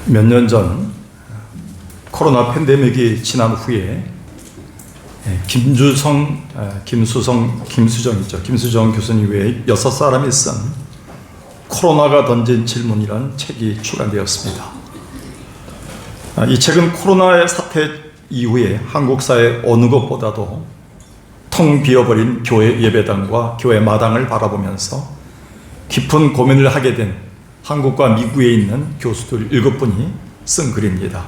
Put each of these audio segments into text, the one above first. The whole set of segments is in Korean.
몇 년 전 코로나 팬데믹이 지난 후에 김수정 교수님 외에 6사람이 쓴 코로나가 던진 질문이라는 책이 출간되었습니다. 이 책은 코로나의 사태 이후에 한국 사회 어느 것보다도 텅 비어버린 교회 예배당과 교회 마당을 바라보면서 깊은 고민을 하게 된 한국과 미국에 있는 교수들 7분이 쓴 글입니다.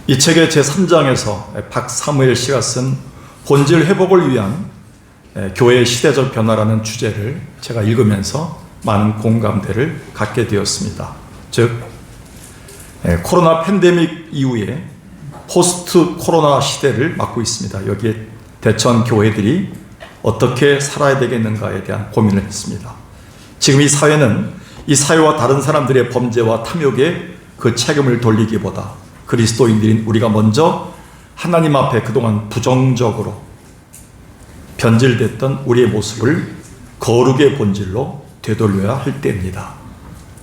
이 책의 제3장에서 박사무엘 씨가 쓴 본질 회복을 위한 교회의 시대적 변화라는 주제를 제가 읽으면서 많은 공감대를 갖게 되었습니다. 즉, 코로나 팬데믹 이후에 포스트 코로나 시대를 맞고 있습니다. 여기에 대처한 교회들이 어떻게 살아야 되겠는가에 대한 고민을 했습니다. 지금 이 사회는 이 사회와 다른 사람들의 범죄와 탐욕에 그 책임을 돌리기보다 그리스도인들인 우리가 먼저 하나님 앞에 그동안 부정적으로 변질됐던 우리의 모습을 거룩의 본질로 되돌려야 할 때입니다.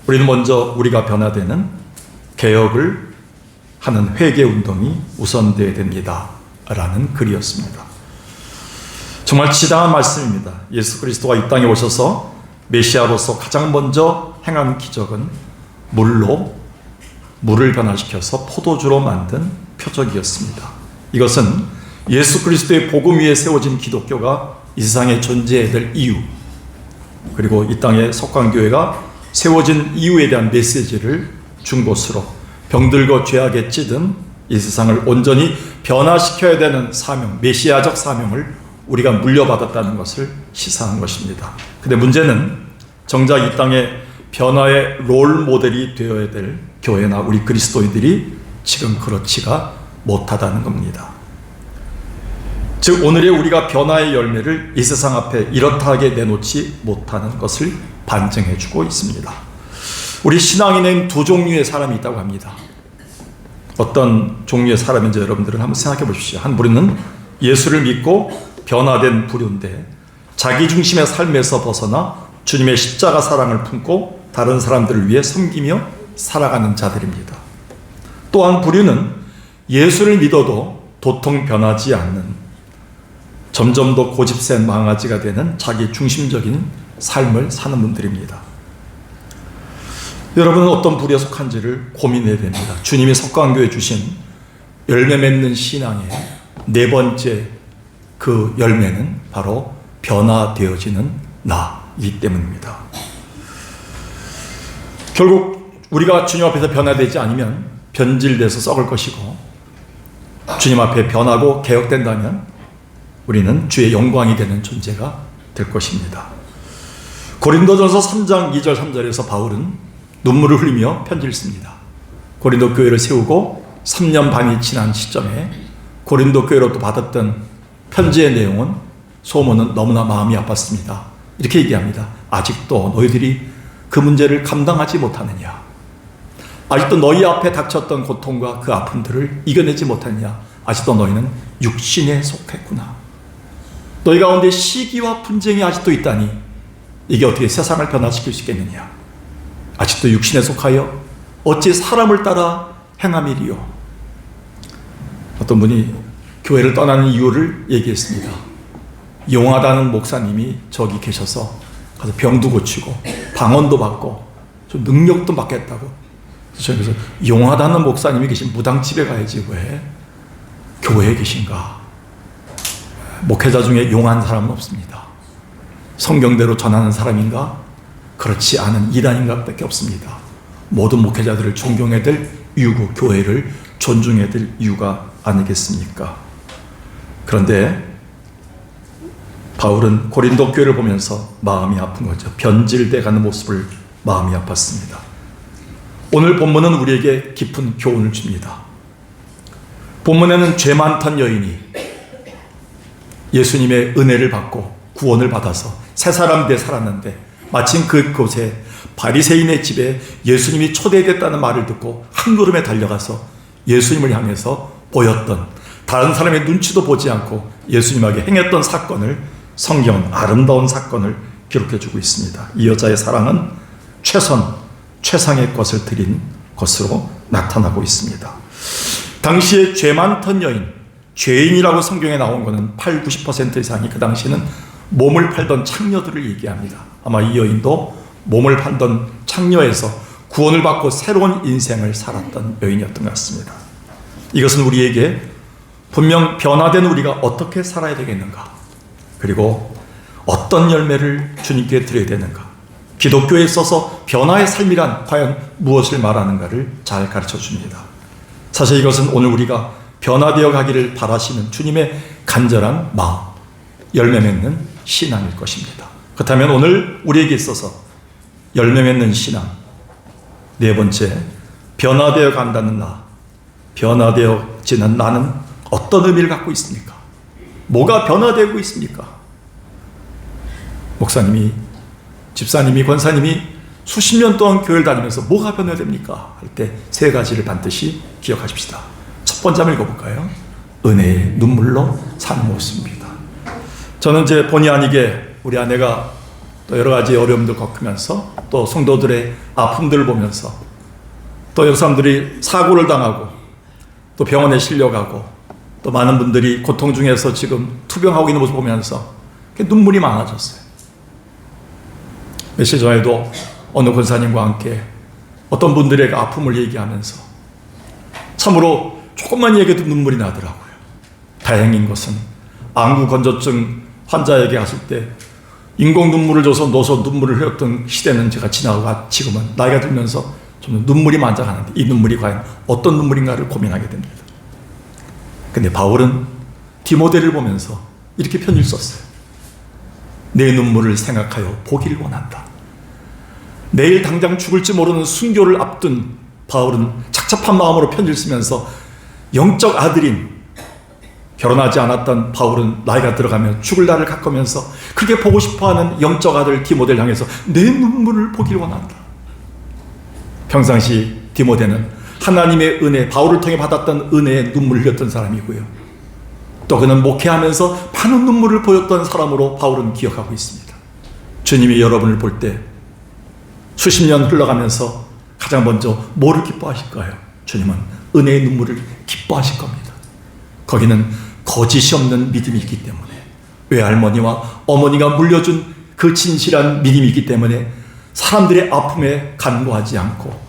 우리는 먼저 우리가 변화되는 개혁을 하는 회개 운동이 우선되어야 됩니다. 라는 글이었습니다. 정말 지당한 말씀입니다. 예수 그리스도가 이 땅에 오셔서 메시아로서 가장 먼저 행한 기적은 물을 변화시켜서 포도주로 만든 표적이었습니다. 이것은 예수 그리스도의 복음 위에 세워진 기독교가 이 세상에 존재해야 될 이유, 그리고 이 땅에 석관교회가 세워진 이유에 대한 메시지를 준 것으로 병들고 죄악에 찌든 이 세상을 온전히 변화시켜야 되는 사명, 메시아적 사명을 우리가 물려받았다는 것을 시사한 것입니다. 근데 문제는 정작 이 땅에 변화의 롤 모델이 되어야 될 교회나 우리 그리스도인들이 지금 그렇지가 못하다는 겁니다. 즉, 오늘의 우리가 변화의 열매를 이 세상 앞에 이렇다하게 내놓지 못하는 것을 반증해주고 있습니다. 우리 신앙인은 두 종류의 사람이 있다고 합니다. 어떤 종류의 사람인지 여러분들은 한번 생각해 보십시오. 한 부류는 예수를 믿고 변화된 부류인데 자기 중심의 삶에서 벗어나 주님의 십자가 사랑을 품고 다른 사람들을 위해 섬기며 살아가는 자들입니다. 또 한 부류는 예수를 믿어도 도통 변하지 않는, 점점 더 고집센 망아지가 되는 자기 중심적인 삶을 사는 분들입니다. 여러분은 어떤 부류에 속한지를 고민해야 됩니다. 주님이 석관교회에 주신 열매 맺는 신앙의 네 번째 그 열매는 바로 변화되어지는 나이기 때문입니다. 결국 우리가 주님 앞에서 변화되지 않으면 변질돼서 썩을 것이고, 주님 앞에 변하고 개혁된다면 우리는 주의 영광이 되는 존재가 될 것입니다. 고린도전서 3장 2절 3절에서 바울은 눈물을 흘리며 편지를 씁니다. 고린도 교회를 세우고 3년 반이 지난 시점에 고린도 교회로부터 받았던 편지의 내용은, 소문은 너무나 마음이 아팠습니다. 이렇게 얘기합니다. 아직도 너희들이 그 문제를 감당하지 못하느냐? 아직도 너희 앞에 닥쳤던 고통과 그 아픔들을 이겨내지 못하느냐? 아직도 너희는 육신에 속했구나. 너희 가운데 시기와 분쟁이 아직도 있다니 이게 어떻게 세상을 변화시킬 수 있겠느냐? 아직도 육신에 속하여 어찌 사람을 따라 행함이리요? 어떤 분이 교회를 떠나는 이유를 얘기했습니다. 용하다는 목사님이 저기 계셔서 가서 병도 고치고 방언도 받고 좀 능력도 받겠다고. 그래서 용하다는 목사님이 계신 무당집에 가야지 왜 교회에 계신가? 목회자 중에 용한 사람은 없습니다. 성경대로 전하는 사람인가? 그렇지 않은 이단인가 밖에 없습니다. 모든 목회자들을 존경해야 될 이유고 교회를 존중해야 될 이유가 아니겠습니까? 그런데 바울은 고린도 교회를 보면서 마음이 아픈 거죠. 변질돼 가는 모습을 마음이 아팠습니다. 오늘 본문은 우리에게 깊은 교훈을 줍니다. 본문에는 죄 많던 여인이 예수님의 은혜를 받고 구원을 받아서 새 사람 돼 살았는데, 마침 그곳에 바리새인의 집에 예수님이 초대됐다는 말을 듣고 한 걸음에 달려가서 예수님을 향해서 보였던, 다른 사람의 눈치도 보지 않고 예수님에게 행했던 사건을, 성경은 아름다운 사건을 기록해 주고 있습니다. 이 여자의 사랑은 최상의 것을 드린 것으로 나타나고 있습니다. 당시에 죄 많던 여인, 죄인이라고 성경에 나온 것은 80~90% 이상이 그 당시에는 몸을 팔던 창녀들을 얘기합니다. 아마 이 여인도 몸을 팔던 창녀에서 구원을 받고 새로운 인생을 살았던 여인이었던 것 같습니다. 이것은 우리에게 분명 변화된 우리가 어떻게 살아야 되겠는가, 그리고 어떤 열매를 주님께 드려야 되는가, 기독교에 있어서 변화의 삶이란 과연 무엇을 말하는가를 잘 가르쳐 줍니다. 사실 이것은 오늘 우리가 변화되어 가기를 바라시는 주님의 간절한 마음, 열매 맺는 신앙일 것입니다. 그렇다면 오늘 우리에게 있어서 열매 맺는 신앙, 네 번째, 변화되어 간다는 나, 변화되어지는 나는 어떤 의미를 갖고 있습니까? 뭐가 변화되고 있습니까? 목사님이, 집사님이, 권사님이 수십 년 동안 교회를 다니면서 뭐가 변화됩니까? 할 때 세 가지를 반드시 기억하십시다. 첫 번째 한번 읽어볼까요? 은혜의 눈물로 사는 모습입니다. 저는 이제 본의 아니게 우리 아내가 또 여러 가지 어려움들 겪으면서, 또 성도들의 아픔들을 보면서, 또 여러 사람들이 사고를 당하고 또 병원에 실려가고 또 많은 분들이 고통 중에서 지금 투병하고 있는 모습을 보면서 눈물이 많아졌어요. 며칠 전에도 어느 권사님과 함께 어떤 분들의 아픔을 얘기하면서 참으로 조금만 얘기해도 눈물이 나더라고요. 다행인 것은 안구 건조증 환자에게 갔을 때 인공 눈물을 줘서 넣어서 눈물을 흘렸던 시대는 제가 지나고 지금은 나이가 들면서 좀 눈물이 만장하는데, 이 눈물이 과연 어떤 눈물인가를 고민하게 됩니다. 근데 바울은 디모데를 보면서 이렇게 편지를 썼어요. 내 눈물을 생각하여 보기를 원한다. 내일 당장 죽을지 모르는 순교를 앞둔 바울은 착잡한 마음으로 편지를 쓰면서 영적 아들인, 결혼하지 않았던 바울은 나이가 들어가면 죽을 날을 가까우면서 그렇게 보고 싶어하는 영적 아들 디모데를 향해서 내 눈물을 보기를 원한다. 평상시 디모데는 하나님의 은혜, 바울을 통해 받았던 은혜에 눈물을 흘렸던 사람이고요, 또 그는 목회하면서 많은 눈물을 보였던 사람으로 바울은 기억하고 있습니다. 주님이 여러분을 볼 때 수십 년 흘러가면서 가장 먼저 뭐를 기뻐하실까요? 주님은 은혜의 눈물을 기뻐하실 겁니다. 거기는 거짓이 없는 믿음이 있기 때문에, 외할머니와 어머니가 물려준 그 진실한 믿음이 있기 때문에 사람들의 아픔에 간구하지 않고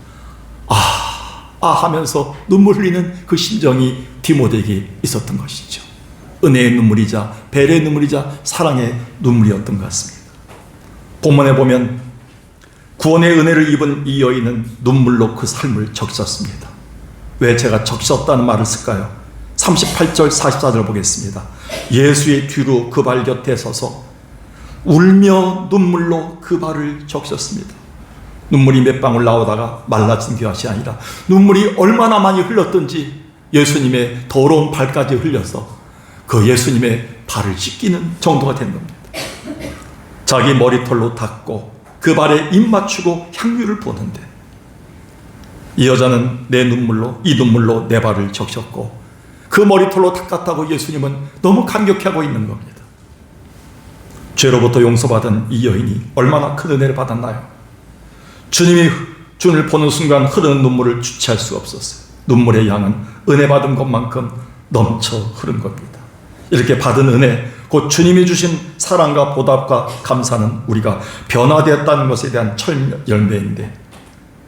하면서 눈물 흘리는 그 심정이 디모데에게 있었던 것이죠. 은혜의 눈물이자 배려의 눈물이자 사랑의 눈물이었던 것 같습니다. 본문에 보면 구원의 은혜를 입은 이 여인은 눈물로 그 삶을 적셨습니다. 왜 제가 적셨다는 말을 쓸까요? 38절 44절 보겠습니다. 예수의 뒤로 그 발 곁에 서서 울며 눈물로 그 발을 적셨습니다. 눈물이 몇 방울 나오다가 말라진 것이 아니라 눈물이 얼마나 많이 흘렀던지 예수님의 더러운 발까지 흘려서 그 예수님의 발을 씻기는 정도가 된 겁니다. 자기 머리털로 닦고 그 발에 입 맞추고 향유를 보는데, 이 여자는 이 눈물로 내 발을 적셨고 그 머리털로 닦았다고 예수님은 너무 감격해하고 있는 겁니다. 죄로부터 용서받은 이 여인이 얼마나 큰 은혜를 받았나요? 주님이 주님을 보는 순간 흐르는 눈물을 주체할 수가 없었어요. 눈물의 양은 은혜 받은 것만큼 넘쳐 흐른 겁니다. 이렇게 받은 은혜, 곧 주님이 주신 사랑과 보답과 감사는 우리가 변화되었다는 것에 대한 첫 열매인데,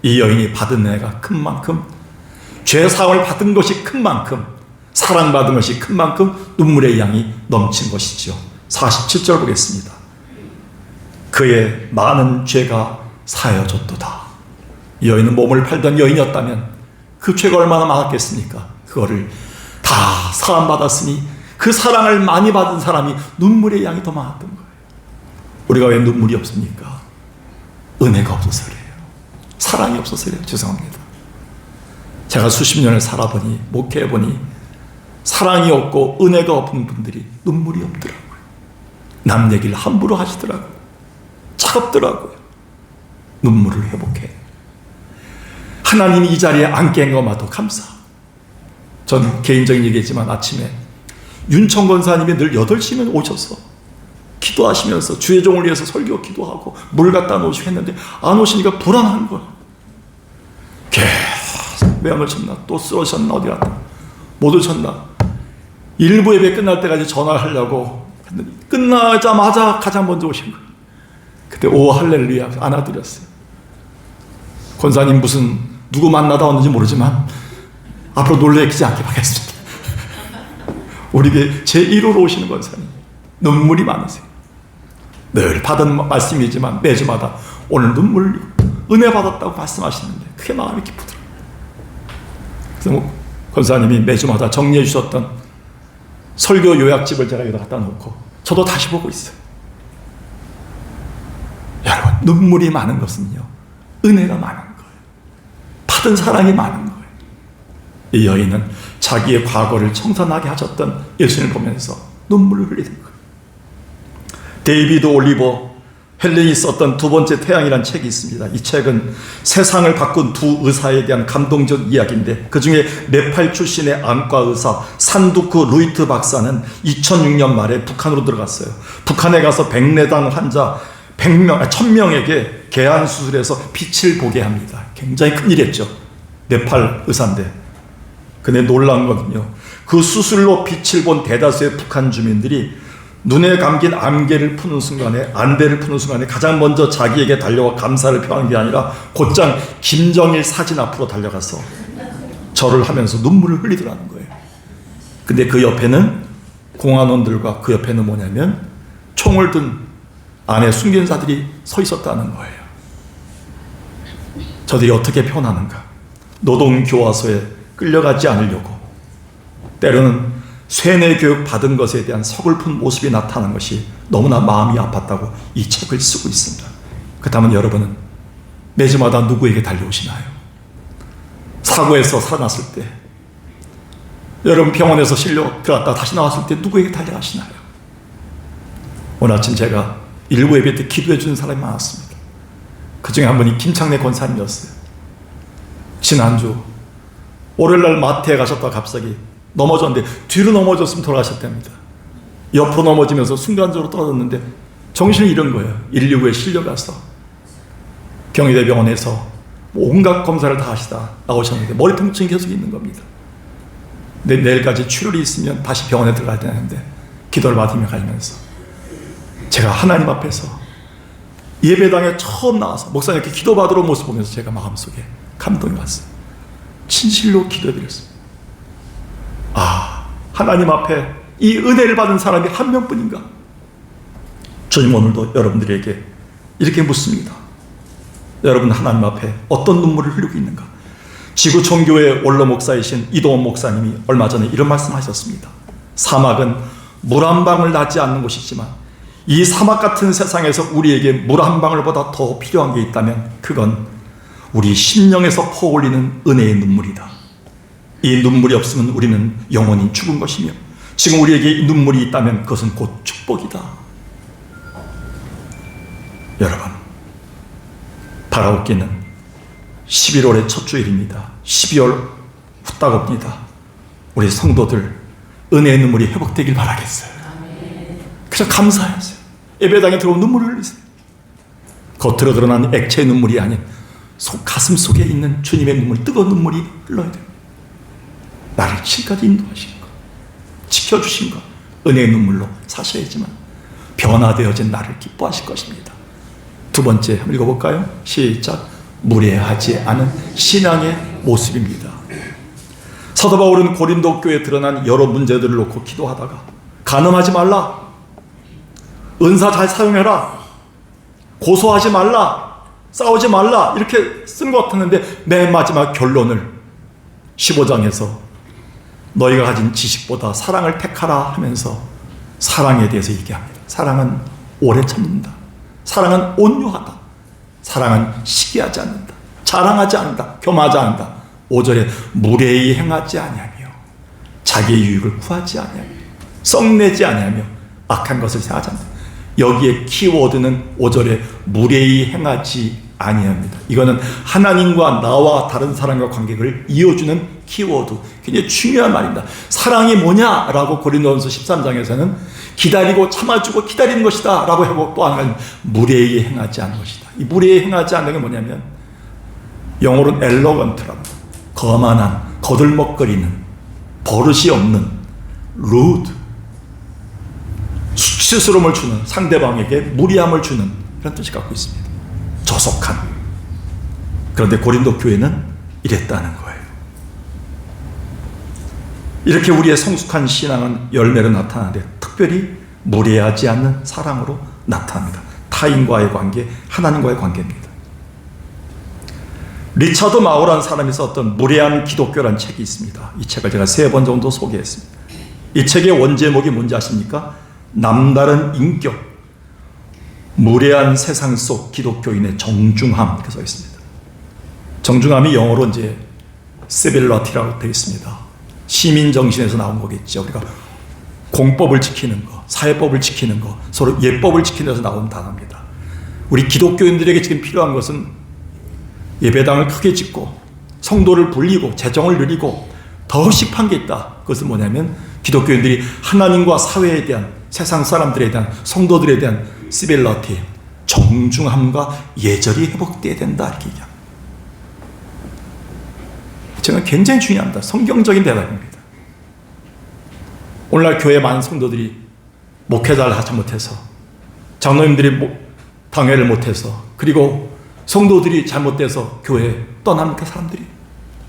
이 여인이 받은 은혜가 큰 만큼, 죄 사함을 받은 것이 큰 만큼, 사랑받은 것이 큰 만큼 눈물의 양이 넘친 것이죠. 47절 보겠습니다. 그의 많은 죄가 사여졌도다. 이 여인은 몸을 팔던 여인이었다면 그 죄가 얼마나 많았겠습니까? 그거를 다 사함받았으니 그 사랑을 많이 받은 사람이 눈물의 양이 더 많았던 거예요. 우리가 왜 눈물이 없습니까? 은혜가 없어서 그래요. 사랑이 없어서 그래요. 죄송합니다. 제가 수십 년을 살아보니, 목회해보니 사랑이 없고 은혜가 없는 분들이 눈물이 없더라고요. 남 얘기를 함부로 하시더라고요. 차갑더라고요. 눈물을 회복해. 하나님이 이 자리에 앉게 한 것마도 감사. 전 개인적인 얘기지만 아침에 윤청 권사님이 늘 8시면 오셔서 기도하시면서 주의 종을 위해서 설교 기도하고 물 갖다 놓으시고 했는데 안 오시니까 불안한 거야. 외양을 쳤나? 또 쓰러졌나? 어디 갔다? 못 오셨나? 일부 예배 끝날 때까지 전화하려고 했는데 끝나자마자 가장 먼저 오신 거예요. 그때 오 할렐루야 안아드렸어요. 권사님 무슨 누구 만나다 왔는지 모르지만 앞으로 놀래키지 않게 하겠습니다. 우리에게 제1호로 오시는 권사님, 눈물이 많으세요. 늘 받은 말씀이지만 매주마다 오늘 눈물 흘리고 은혜 받았다고 말씀하시는데 그게 마음이 기쁘더라고요. 그래서 권사님이 매주마다 정리해 주셨던 설교 요약집을 제가 여기다 갖다 놓고 저도 다시 보고 있어요. 여러분, 눈물이 많은 것은요, 은혜가 많은 거예요. 받은 사랑이 많은 거예요. 이 여인은 자기의 과거를 청산하게 하셨던 예수님을 보면서 눈물을 흘리는 거예요. 데이비드 올리버 헬렌이 썼던 두 번째 태양이라는 책이 있습니다. 이 책은 세상을 바꾼 두 의사에 대한 감동적 이야기인데, 그 중에 네팔 출신의 안과 의사 산두크 루이트 박사는 2006년 말에 북한으로 들어갔어요. 북한에 가서 백내장 환자 1000명에게 개안 수술해서 빛을 보게 합니다. 굉장히 큰일이었죠. 네팔 의사인데. 근데 놀라운 거는요, 그 수술로 빛을 본 대다수의 북한 주민들이 눈에 감긴 안개를 푸는 순간에, 안대를 푸는 순간에 가장 먼저 자기에게 달려와 감사를 표하는 게 아니라 곧장 김정일 사진 앞으로 달려가서 절을 하면서 눈물을 흘리더라는 거예요. 근데 그 옆에는 공안원들과 그 옆에는 뭐냐면 총을 든 안에 순교사들이 서 있었다는 거예요. 저들이 어떻게 표현하는가? 노동교화소에 끌려가지 않으려고, 때로는 쇠뇌 교육 받은 것에 대한 서글픈 모습이 나타나는 것이 너무나 마음이 아팠다고 이 책을 쓰고 있습니다. 그렇다면 여러분은 매주마다 누구에게 달려오시나요? 사고에서 살아났을 때, 여러분 병원에서 실려 들어갔다 다시 나왔을 때 누구에게 달려가시나요? 오늘 아침 제가 일부 예배 때 기도해 주는 사람이 많았습니다. 그 중에 한 분이 김창래 권사님이었어요. 지난주 월요일날 마트에 가셨다가 갑자기 넘어졌는데, 뒤로 넘어졌으면 돌아가셨답니다. 옆으로 넘어지면서 순간적으로 떨어졌는데 정신을 잃은 거예요. 119에 실려가서 경희대병원에서 온갖 검사를 다 하시다 나오셨는데 머리 통증이 계속 있는 겁니다. 내일까지 출혈이 있으면 다시 병원에 들어가야 되는데 기도를 받으며 가면서 제가 하나님 앞에서 예배당에 처음 나와서 목사님 이렇게 기도받으러 모습 보면서 제가 마음속에 감동이 왔어요. 진실로 기도해드렸습니다. 하나님 앞에 이 은혜를 받은 사람이 한 명뿐인가? 주님 오늘도 여러분들에게 이렇게 묻습니다. 여러분 하나님 앞에 어떤 눈물을 흘리고 있는가? 지구촌교회 원로 목사이신 이동원 목사님이 얼마 전에 이런 말씀하셨습니다. 사막은 물 한 방울 나지 않는 곳이지만 이 사막 같은 세상에서 우리에게 물 한 방울보다 더 필요한 게 있다면 그건 우리 심령에서 퍼올리는 은혜의 눈물이다. 이 눈물이 없으면 우리는 영원히 죽은 것이며 지금 우리에게 이 눈물이 있다면 그것은 곧 축복이다. 여러분, 바라옵기는 11월의 첫 주일입니다. 12월 후딱 옵니다. 우리 성도들 은혜의 눈물이 회복되길 바라겠어요. 그래서 감사하세요. 예배당에 들어온 눈물을 흘리세요. 겉으로 드러난 액체의 눈물이 아닌 가슴 속에 있는 주님의 눈물, 뜨거운 눈물이 흘러야 됩니다. 나를 지금까지 인도하신 것, 지켜주신 것, 은혜의 눈물로 사셔야지만 변화되어진 나를 기뻐하실 것입니다. 두 번째 한번 읽어볼까요? 시작. 무례하지 않은 신앙의 모습입니다. 사도 바울은 고린도 교회에 드러난 여러 문제들을 놓고 기도하다가 간음하지 말라, 은사 잘 사용해라, 고소하지 말라, 싸우지 말라 이렇게 쓴 것 같았는데 맨 마지막 결론을 15장에서 너희가 가진 지식보다 사랑을 택하라 하면서 사랑에 대해서 얘기합니다. 사랑은 오래 참는다. 사랑은 온유하다. 사랑은 시기하지 않는다. 자랑하지 않는다. 겸하지 않는다. 5절에 무례히 행하지 아니하며 자기의 유익을 구하지 아니하며 썩내지 아니하며 악한 것을 생각하지 않는다. 여기에 키워드는 5절에 무례히 행하지 아니합니다. 이거는 하나님과 나와 다른 사람과 관계를 이어주는 키워드, 굉장히 중요한 말입니다. 사랑이 뭐냐라고 고린도전서 13장에서는 기다리고 참아주고 기다리는 것이다 라고 하고, 또 하나는 무례히 행하지 않는 것이다. 이 무례히 행하지 않는 게 뭐냐면 영어로는 엘러건트랍니다. 거만한, 거들먹거리는, 버릇이 없는, rude, 수치스러움을 주는, 상대방에게 무리함을 주는 그런 뜻을 갖고 있습니다. 저속한. 그런데 고린도 교회는 이랬다는 거예요. 이렇게 우리의 성숙한 신앙은 열매로 나타나는데 특별히 무례하지 않는 사랑으로 나타납니다. 타인과의 관계, 하나님과의 관계입니다. 리차드 마우라는 사람이 썼던 무례한 기독교라는 책이 있습니다. 이 책을 제가 3번 정도 소개했습니다. 이 책의 원제목이 뭔지 아십니까? 남다른 인격, 무례한 세상 속 기독교인의 정중함 이렇게 써 있습니다. 정중함이 영어로 이제 civil이라고 되어 있습니다. 시민 정신에서 나온 거겠죠. 우리가 공법을 지키는 거, 사회법을 지키는 거, 서로 예법을 지키는 데서 나온 단어입니다. 우리 기독교인들에게 지금 필요한 것은 예배당을 크게 짓고 성도를 불리고 재정을 누리고 더 급한 게 있다. 그것은 뭐냐면 기독교인들이 하나님과 사회에 대한, 세상 사람들에 대한, 성도들에 대한 시빌러티, 정중함과 예절이 회복돼야 된다 이렇게 얘기합니다. 저는 굉장히 중요합니다. 성경적인 대답입니다. 오늘날 교회 많은 성도들이 목회자를 하지 못해서, 장로님들이 당회를 못해서, 그리고 성도들이 잘못돼서 교회에 떠납니까? 사람들이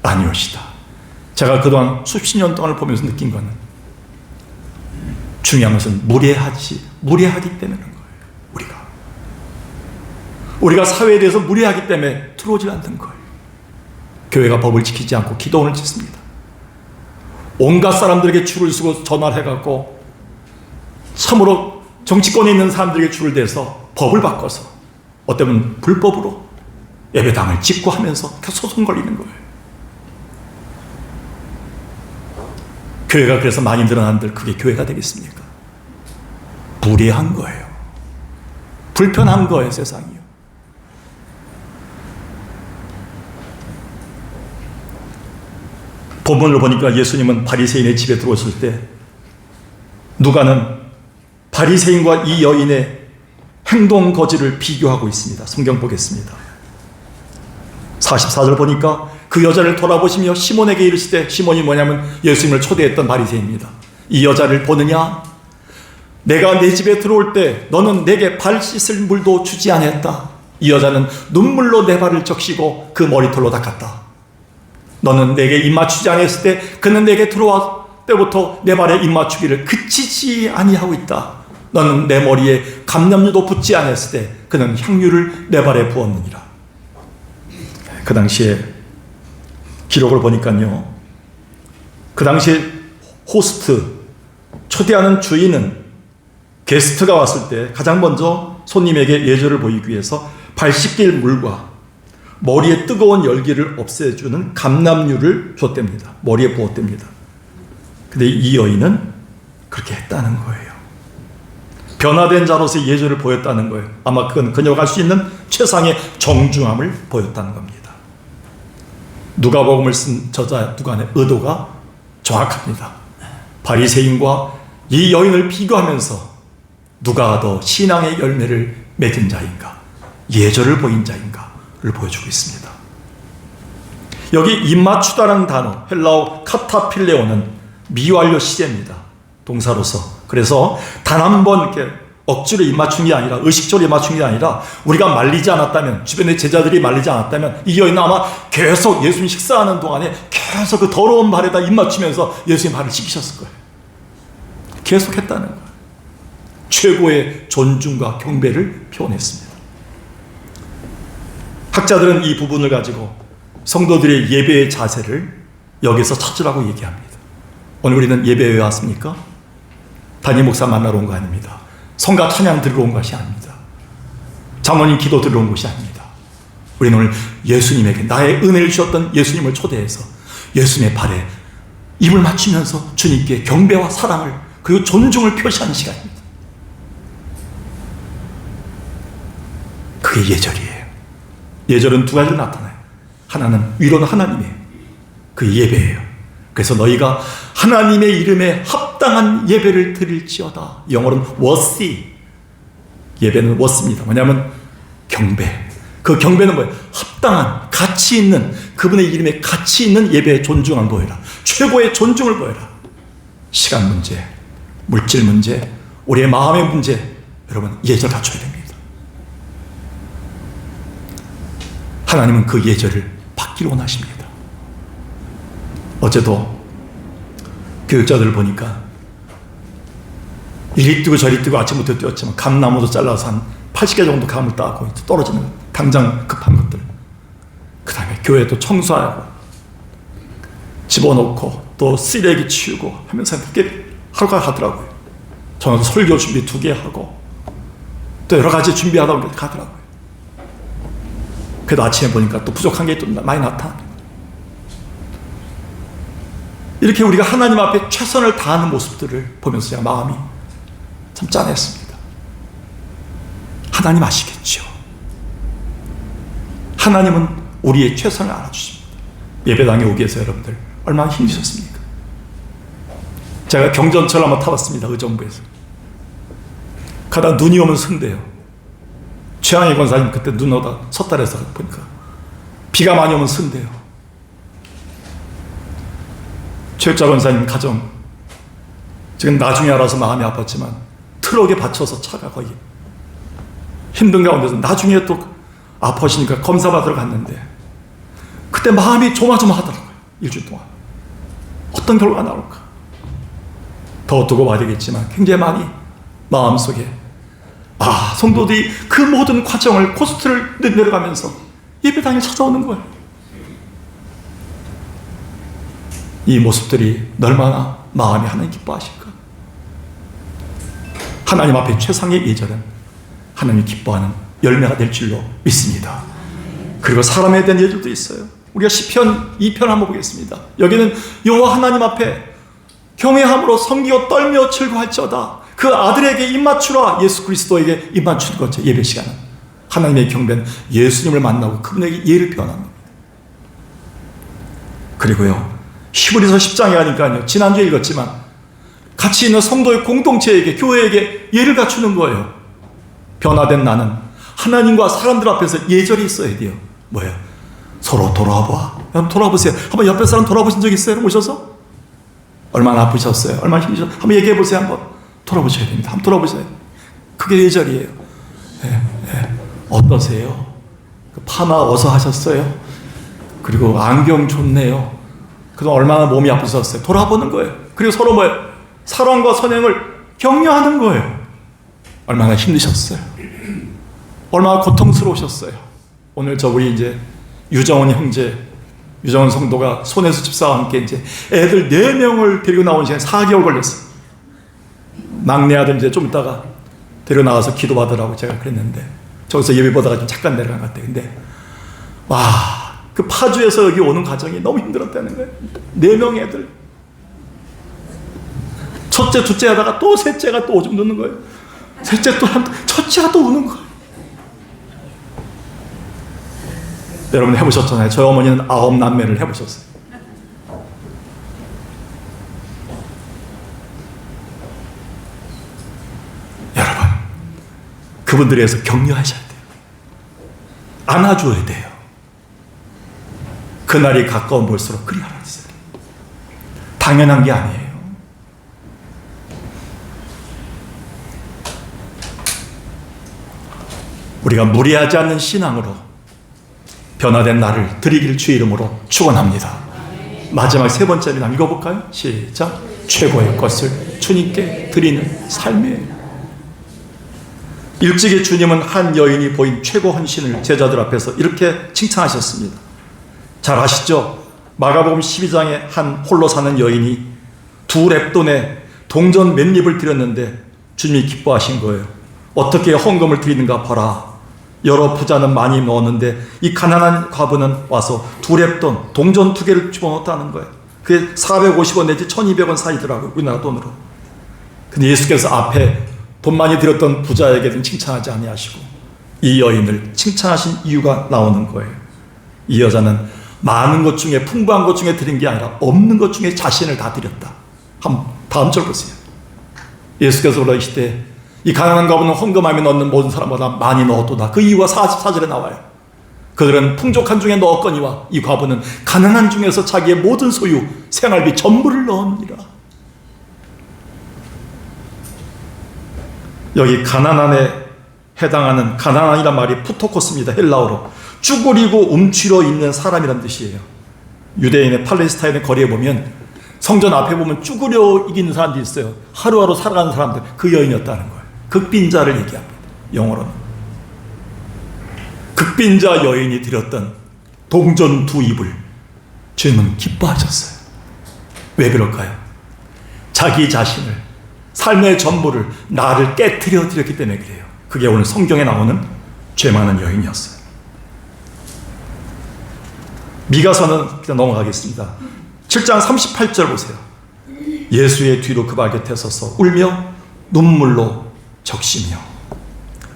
아니오시다. 제가 그동안 수십 년 동안을 보면서 느낀 거는 중요한 것은 무례하기 때문인 거예요. 우리가 사회에 대해서 무례하기 때문에 들어오지 않는 거예요. 교회가 법을 지키지 않고 기도원을 짓습니다. 온갖 사람들에게 줄을 서고 전화를 해갖고 참으로 정치권에 있는 사람들에게 줄을 대서 법을 바꿔서 어쩌면 불법으로 예배당을 짓고 하면서 소송 걸리는 거예요. 교회가 그래서 많이 늘어난들 그게 교회가 되겠습니까? 무례한 거예요. 불편한 거예요, 세상이요. 본문을 보니까 예수님은 바리새인의 집에 들어오실 때 누가는 바리새인과 이 여인의 행동 거지를 비교하고 있습니다. 성경 보겠습니다. 44절 보니까 그 여자를 돌아보시며 시몬에게 이르시되, 시몬이 뭐냐면 예수님을 초대했던 바리새인입니다. 이 여자를 보느냐? 내가 내 집에 들어올 때 너는 내게 발 씻을 물도 주지 않았다. 이 여자는 눈물로 내 발을 적시고 그 머리털로 닦았다. 너는 내게 입맞추지 않았을 때 그는 내게 들어와 때부터 내 발에 입맞추기를 그치지 아니하고 있다. 너는 내 머리에 감람유도 붓지 않았을 때 그는 향유를 내 발에 부었느니라. 그 당시에 기록을 보니까요, 그 당시에 호스트, 초대하는 주인은 게스트가 왔을 때 가장 먼저 손님에게 예절을 보이기 위해서 발 씻길 물과 머리에 뜨거운 열기를 없애주는 감람유를 줬답니다. 머리에 부었답니다. 근데 이 여인은 그렇게 했다는 거예요. 변화된 자로서의 예절을 보였다는 거예요. 아마 그건 그녀가 할 수 있는 최상의 정중함을 보였다는 겁니다. 누가복음을 쓴 저자 누가의 의도가 정확합니다. 바리새인과 이 여인을 비교하면서 누가 더 신앙의 열매를 맺은 자인가, 예절을 보인 자인가를 보여주고 있습니다. 여기 입맞추다라는 단어, 헬라어 카타필레오는 미완료 시제입니다. 동사로서. 그래서 단 한 번 이렇게 억지로 입맞춘 게 아니라, 의식적으로 입맞춘 게 아니라, 우리가 말리지 않았다면, 주변의 제자들이 말리지 않았다면 이 여인은 아마 계속 예수님 식사하는 동안에 계속 그 더러운 발에다 입맞추면서 예수님 발을 씻기셨을 거예요. 계속 했다는 거예요. 최고의 존중과 경배를 표현했습니다. 학자들은 이 부분을 가지고 성도들의 예배의 자세를 여기서 찾으라고 얘기합니다. 오늘 우리는 예배에 왔습니까? 담임 목사 만나러 온 거 아닙니다. 성가 찬양 들으러 온 것이 아닙니다. 장로님 기도 들으러 온 것이 아닙니다. 우리는 오늘 예수님에게, 나의 은혜를 주셨던 예수님을 초대해서 예수님의 발에 입을 맞추면서 주님께 경배와 사랑을, 그리고 존중을 표시하는 시간입니다. 그게 예절이에요. 예절은 두 가지로 나타나요. 하나는 위로는 하나님이에요. 그게 예배예요. 그래서 너희가 하나님의 이름에 합당한 예배를 드릴지어다. 영어로는 worthy. 예배는 worth입니다. 뭐냐면 경배, 그 경배는 뭐예요? 합당한, 가치 있는, 그분의 이름에 가치 있는 예배의 존중을 보여라. 최고의 존중을 보여라. 시간 문제, 물질 문제, 우리의 마음의 문제, 여러분 예절 갖춰야 됩니다. 하나님은 그 예절을 받기를 원하십니다. 어제도 교육자들을 보니까 이리 뛰고 저리 뛰고 아침부터 뛰었지만 감나무도 잘라서 한 80개 정도 감을 따고 떨어지는 것, 당장 급한 것들, 그 다음에 교회도 청소하고 집어넣고 또 쓰레기 치우고 하면서 그렇게 하루가 가더라고요. 저는 설교 준비 2개 하고 또 여러 가지 준비하다 보니까 가더라고요. 그래도 아침에 보니까 또 부족한 게 또 많이 나타납니다. 이렇게 우리가 하나님 앞에 최선을 다하는 모습들을 보면서 제가 마음이 참 짠했습니다. 하나님 아시겠죠? 하나님은 우리의 최선을 알아주십니다. 예배당에 오기 위해서 여러분들 얼마나 힘드셨습니까? 제가 경전철 한번 타봤습니다. 의정부에서. 가다 눈이 오면 선대요. 최양희 권사님 그때 눈 오다 섣달해서 보니까 비가 많이 오면 선대요. 최혁자 권사님 가정, 지금 나중에 알아서 마음이 아팠지만 트럭에 받쳐서 차가 거의 힘든 가운데서 나중에 또 아파시니까 검사 받으러 갔는데 그때 마음이 조마조마하더라고요. 일주일 동안 어떤 결과가 나올까. 더 두고 봐야 되겠지만 굉장히 많이 마음속에 성도들이 그 모든 과정을 코스트를 내려가면서 예배당에 찾아오는 거예요. 이 모습들이 얼마나 마음이 하나님 기뻐하실까. 하나님 앞에 최상의 예절은 하나님이 기뻐하는 열매가 될 줄로 믿습니다. 그리고 사람에 대한 예절도 있어요. 우리가 시편 2편 한번 보겠습니다. 여기는 여호와 하나님 앞에 경외함으로 섬기고 떨며 즐거워할지어다. 그 아들에게 입맞추라. 예수 그리스도에게 입맞추는 거죠. 예배 시간은 하나님의 경배는 예수님을 만나고 그분에게 예를 표현하는 겁니다. 그리고요, 히브리서 10장에 하니까요, 지난주에 읽었지만 같이 있는 성도의 공동체에게, 교회에게 예를 갖추는 거예요. 변화된 나는 하나님과 사람들 앞에서 예절이 있어야 돼요. 뭐예요? 서로 돌아봐. 여러분 돌아보세요. 한번 옆에 사람 돌아보신 적 있어요? 오셔서? 얼마나 아프셨어요? 얼마나 힘드셨어요? 한번 얘기해 보세요. 한번 돌아보셔야 됩니다. 한번 돌아보세요. 그게 예절이에요. 어떠세요? 파마 어서 하셨어요? 그리고 안경 좋네요. 그동안 얼마나 몸이 아프셨어요? 돌아보는 거예요. 그리고 서로 뭐예요? 사랑과 선행을 격려하는 거예요. 얼마나 힘드셨어요? 얼마나 고통스러우셨어요? 오늘 우리 이제 유정원 형제, 유정원 성도가 손혜수 집사와 함께 이제 애들 4명을 데리고 나온 시간에 4개월 걸렸어요. 막내 아들 이제 좀 있다가 데리고 나와서 기도받으라고 제가 그랬는데, 저기서 예배 보다가 좀 잠깐 내려간 것 같아요. 근데 그 파주에서 여기 오는 과정이 너무 힘들었다는 거예요. 4명 애들. 첫째, 둘째 하다가 또 셋째가 또 오줌 누는 거예요. 셋째 또 첫째가 또 우는 거예요. 여러분 해보셨잖아요. 저희 어머니는 9남매를 해보셨어요. 여러분, 그분들에 대해서 격려하셔야 돼요. 안아줘야 돼요. 그날이 가까운 볼수록 그리 알았어요. 당연한 게 아니에요. 우리가 무리하지 않는 신앙으로 변화된 나를 드리기를 주의 이름으로 축원합니다. 마지막 3번째를 한번 읽어볼까요? 시작. 최고의 것을 주님께 드리는 삶이에요. 일찍이 주님은 한 여인이 보인 최고 헌신을 제자들 앞에서 이렇게 칭찬하셨습니다. 잘 아시죠? 마가복음 12장에 한 홀로 사는 여인이 2렙돈에 동전 몇 립을 드렸는데 주님이 기뻐하신 거예요. 어떻게 헌금을 드리는가 봐라. 여러 부자는 많이 넣었는데 이 가난한 과부는 와서 2렙돈 동전 2개를 집어넣었다는 거예요. 그게 450원 내지 1200원 사이더라고요. 우리나라 돈으로. 근데 예수께서 앞에 돈 많이 들였던 부자에게는 칭찬하지 아니하시고 이 여인을 칭찬하신 이유가 나오는 거예요. 이 여자는 많은 것 중에, 풍부한 것 중에 드린 게 아니라 없는 것 중에 자신을 다 드렸다. 다음 절 보세요. 예수께서 그러시되 이 가난한 과부는 헌금함에 넣는 모든 사람보다 많이 넣었도다. 그 이유가 44절에 나와요. 그들은 풍족한 중에 넣었거니와 이 과부는 가난한 중에서 자기의 모든 소유 생활비 전부를 넣었느니라. 여기 가난한에 해당하는 가난한이란 말이 푸토코스입니다. 헬라어로 쭈그리고 움츠려 있는 사람이란 뜻이에요. 유대인의 팔레스타인의 거리에 보면 성전 앞에 보면 쭈그려 있는 사람들이 있어요. 하루하루 살아가는 사람들, 그 여인이었다는 거예요. 극빈자를 얘기합니다. 영어로는 극빈자 여인이 드렸던 동전 두 입을 주님은 기뻐하셨어요. 왜 그럴까요? 자기 자신을, 삶의 전부를, 나를 깨트려 드렸기 때문에 그래요. 그게 오늘 성경에 나오는 죄 많은 여인이었어요. 미가서는 그냥 넘어가겠습니다. 7장 38절 보세요. 예수의 뒤로 그 발 곁에 서서 울며 눈물로 적시며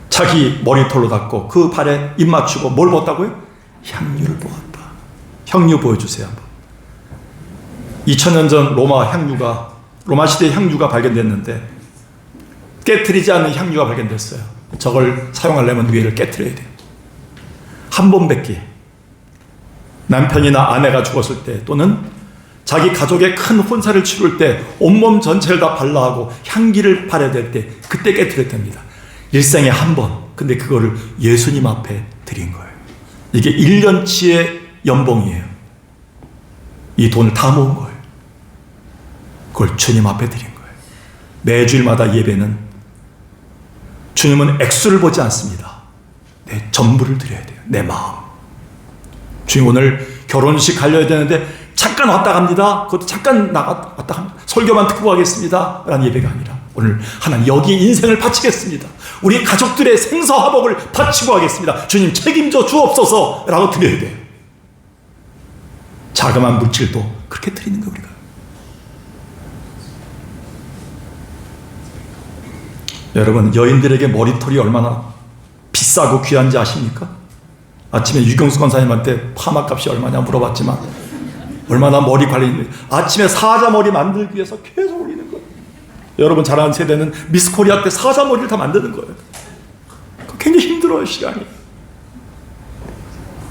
자기 머리털로 닦고 그 발에 입 맞추고 뭘 보았다고요? 향유를 보았다. 향유 보여주세요 한번. 2000년 전 로마 시대의 향유가 발견됐는데 깨트리지 않는 향유가 발견됐어요. 저걸 사용하려면 위를 깨트려야 돼요. 한 번 뱉기. 남편이나 아내가 죽었을 때 또는 자기 가족의 큰 혼사를 치룰 때 온몸 전체를 다 발라하고 향기를 발해야 될 때 그때 깨트렸답니다. 일생에 한 번. 근데 그거를 예수님 앞에 드린 거예요. 이게 1년치의 연봉이에요. 이 돈을 다 모은 거예요. 그걸 주님 앞에 드린 거예요. 매주일마다 예배는 주님은 액수를 보지 않습니다. 내 전부를 드려야 돼요. 내 마음. 주님 오늘 결혼식 가려야 되는데 잠깐 왔다 갑니다. 그것도 잠깐 왔다 갑니다. 설교만 듣고 가겠습니다. 라는 예배가 아니라 오늘 하나님 여기에 인생을 바치겠습니다. 우리 가족들의 생사화복을 바치고 하겠습니다. 주님 책임져 주옵소서 라고 드려야 돼요. 자그마한 물질도 그렇게 드리는 거예요. 우리가. 여러분 여인들에게 머리털이 얼마나 비싸고 귀한지 아십니까? 아침에 유경수 권사님한테 파마값이 얼마냐 물어봤지만 얼마나 머리 관리, 아침에 사자 머리 만들기 위해서 계속 올리는 거예요. 여러분 잘 아는 세대는 미스 코리아 때 사자 머리를 다 만드는 거예요. 굉장히 힘들어요. 시간이.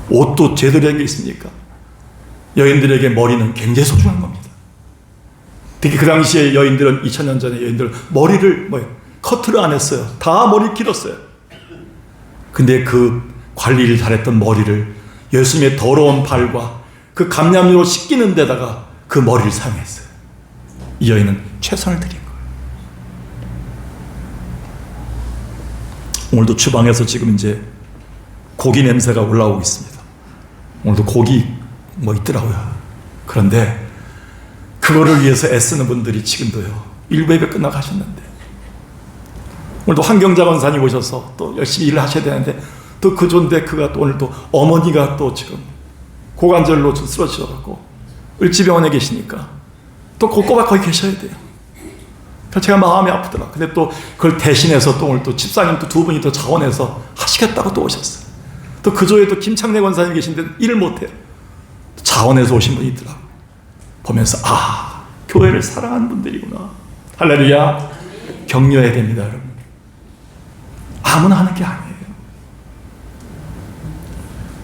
옷도 제대로 된 게 있습니까? 여인들에게 머리는 굉장히 소중한 겁니다. 특히 그 당시에 여인들은 2000년 전에 여인들은 머리를 커트를 안 했어요. 다 머리 길었어요. 근데 그 관리를 잘했던 머리를 예수님의 더러운 발과 그 감람유로 씻기는 데다가 그 머리를 사용했어요. 이 여인은 최선을 드린 거예요. 오늘도 주방에서 지금 이제 고기 냄새가 올라오고 있습니다. 오늘도 고기 있더라고요. 그런데 그거를 위해서 애쓰는 분들이 지금도요. 일부 예배 끝나고 가셨는데 오늘도 환경자 권사님 오셔서 또 열심히 일을 하셔야 되는데 또 그 존데 그가 또 오늘 또 어머니가 또 지금 고관절로 좀 쓰러지셔갖고 을지병원에 계시니까 또 꼬박 거기 계셔야 돼요. 그래서 제가 마음이 아프더라. 근데 또 그걸 대신해서 또 오늘 또 집사님 또 두 분이 또 자원해서 하시겠다고 또 오셨어요. 또 그 조에 또 김창래 권사님 계신데 일을 못해요. 자원해서 오신 분이 있더라고요. 보면서 교회를 사랑하는 분들이구나. 할렐루야. 격려해야 됩니다, 여러분. 아무나 하는 게 아니에요.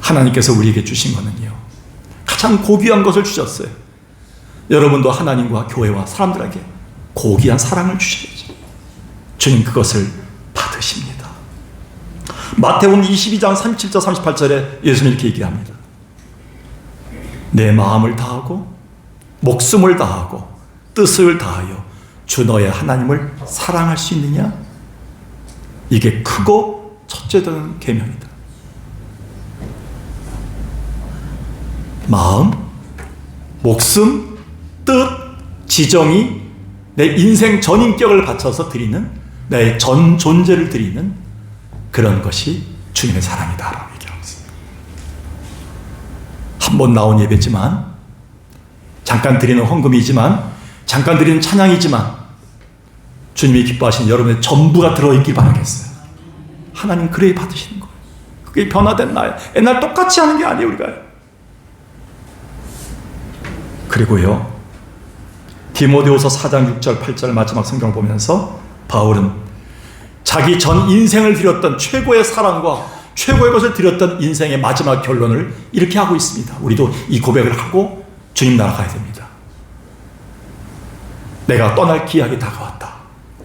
하나님께서 우리에게 주신 것은요, 가장 고귀한 것을 주셨어요. 여러분도 하나님과 교회와 사람들에게 고귀한 사랑을 주셔야죠. 주님 그것을 받으십니다. 마태복음 22장 37절 38절에 예수님 이렇게 얘기합니다. 내 마음을 다하고 목숨을 다하고 뜻을 다하여 주 너의 하나님을 사랑할 수 있느냐? 이게 크고 첫째 되는 계명이다. 마음, 목숨, 뜻, 지정이 내 인생 전 인격을 바쳐서 드리는, 내 전 존재를 드리는 그런 것이 주님의 사랑이다 라고 얘기하고 있습니다. 한 번 나온 예배지만, 잠깐 드리는 헌금이지만, 잠깐 드리는 찬양이지만 주님이 기뻐하시는 여러분의 전부가 들어있길 바라겠어요. 하나님 그래야 받으시는 거예요. 그게 변화된 나예요. 옛날 똑같이 하는 게 아니에요. 우리가. 그리고요, 디모데후서 4장 6절 8절 마지막 성경을 보면서 바울은 자기 전 인생을 드렸던 최고의 사랑과 최고의 것을 드렸던 인생의 마지막 결론을 이렇게 하고 있습니다. 우리도 이 고백을 하고 주님 나라 가야 됩니다. 내가 떠날 기약이 다가왔다.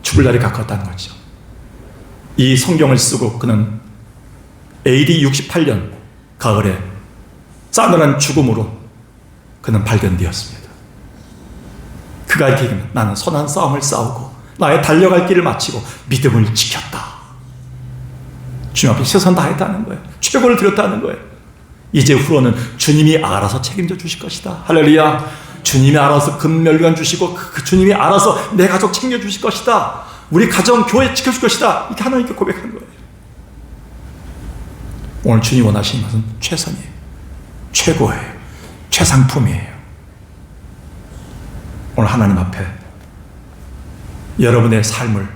죽을 날이 가까웠다는 거죠. 이 성경을 쓰고 그는 AD 68년 가을에 싸늘한 죽음으로 그는 발견되었습니다. 그가 이렇게 얘기합니다. 나는 선한 싸움을 싸우고 나의 달려갈 길을 마치고 믿음을 지켰다. 주님 앞에 최선 다했다는 거예요. 최고를 드렸다는 거예요. 이제 후로는 주님이 알아서 책임져 주실 것이다. 할렐루야. 주님이 알아서 금멸관 주시고 그 주님이 알아서 내 가족 챙겨 주실 것이다. 우리 가정 교회 지켜줄 것이다. 이렇게 하나님께 고백한 거예요. 오늘 주님 원하시는 것은 최선이에요. 최고예요. 최상품이에요. 오늘 하나님 앞에 여러분의 삶을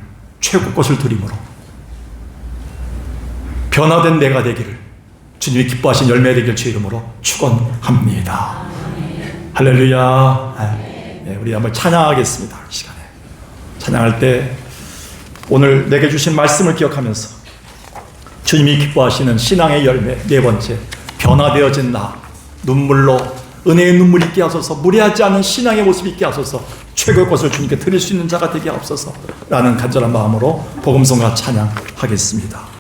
최고 것을 드림으로 변화된 내가 되기를 주님이 기뻐하신 열매 되길 주 이름으로 축원합니다. 할렐루야. 네, 우리 한번 찬양하겠습니다. 이 시간에 찬양할 때 오늘 내게 주신 말씀을 기억하면서 주님이 기뻐하시는 신앙의 열매 네 번째, 변화되어진 나, 눈물로 은혜의 눈물이 있게 하소서, 무례하지 않은 신앙의 모습이 있게 하소서, 최고의 것을 주님께 드릴 수 있는 자가 되게 하옵소서 라는 간절한 마음으로 복음성가 찬양하겠습니다.